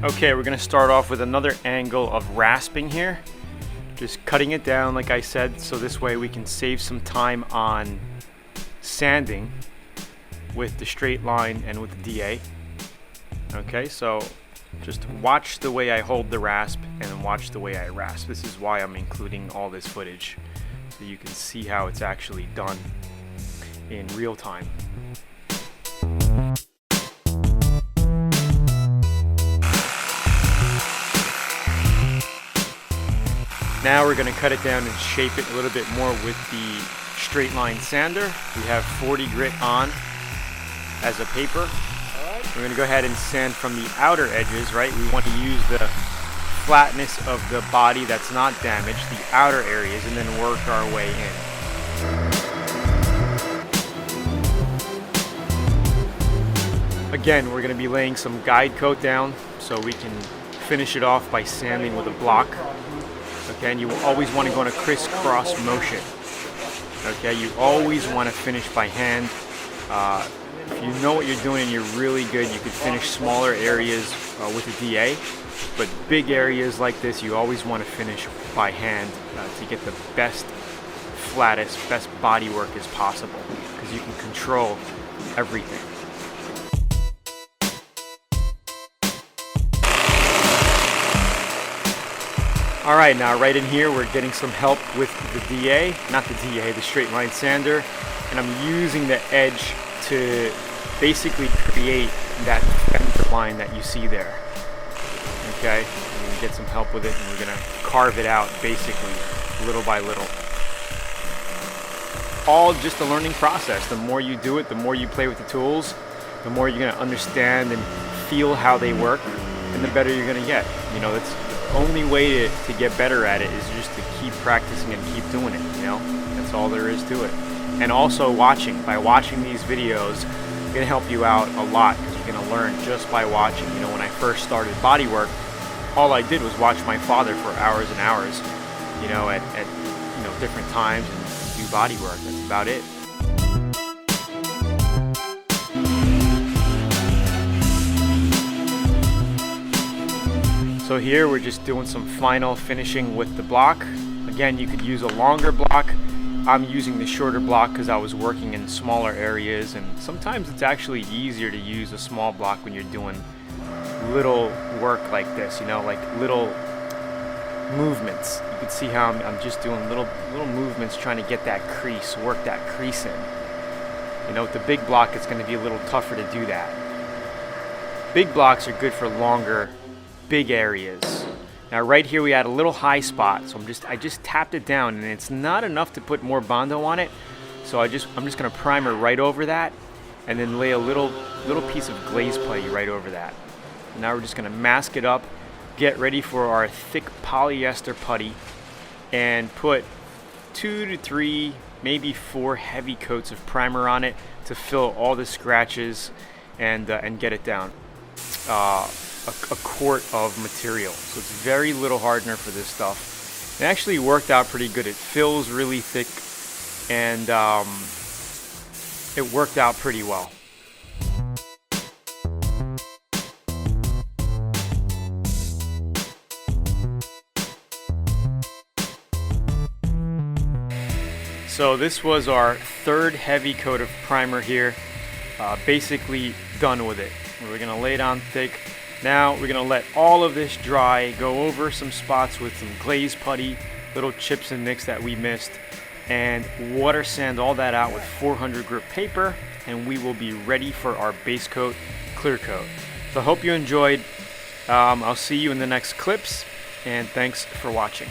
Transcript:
Okay, we're going to start off with another angle of rasping here. Just cutting it down like I said, so this way we can save some time on sanding with the straight line and with the DA. Okay, so just watch the way I hold the rasp and watch the way I rasp. This is why I'm including all this footage, so you can see how it's actually done in real time. Now we're going to cut it down and shape it a little bit more with the straight line sander. We have 40 grit on as a paper. We're going to go ahead and sand from the outer edges, right? We want to use the flatness of the body that's not damaged, the outer areas, and then work our way in. Again, we're going to be laying some guide coat down so we can finish it off by sanding with a block. Okay, and you always want to go in a crisscross motion. Okay, you always want to finish by hand. If you know what you're doing and you're really good, you can finish smaller areas with a DA, but big areas like this, you always want to finish by hand to get the best, flattest, best body work as possible, because you can control everything. Alright, now right in here we're getting some help with the DA, not the DA, the straight line sander, and I'm using the edge to basically create that fender line that you see there. Okay, I'm going to get some help with it and we're going to carve it out basically little by little. All just a learning process. The more you do it, the more you play with the tools, the more you're going to understand and feel how they work, and the better you're going to get. You know, that's the only way to get better at it is just to keep practicing and keep doing it, you know? That's all there is to it. And also watching. By watching these videos, it's going to help you out a lot, because you're going to learn just by watching. You know, when I first started bodywork, all I did was watch my father for hours and hours, you know, at you know, different times and do bodywork. That's about it. So here we're just doing some final finishing with the block. Again, you could use a longer block. I'm using the shorter block because I was working in smaller areas, and sometimes it's actually easier to use a small block when you're doing little work like this, you know, like little movements. You can see how I'm just doing little movements trying to get that crease, work that crease in. You know, with the big block it's going to be a little tougher to do that. Big blocks are good for longer, big areas. Now right here we had a little high spot, so I just tapped it down, and it's not enough to put more Bondo on it. So I'm just going to primer right over that, and then lay a little piece of glaze putty right over that. Now we're just going to mask it up, get ready for our thick polyester putty, and put 2 to 3, maybe 4 heavy coats of primer on it to fill all the scratches and get it down. A quart of material, so it's very little hardener for this stuff. It actually worked out pretty good. It fills really thick, and it worked out pretty well. So this was our third heavy coat of primer here, basically done with it. We're going to lay it on thick. Now we're going to let all of this dry, go over some spots with some glaze putty, little chips and nicks that we missed, and water sand all that out with 400 grit paper, and we will be ready for our base coat, clear coat. So I hope you enjoyed. I'll see you in the next clips, and thanks for watching.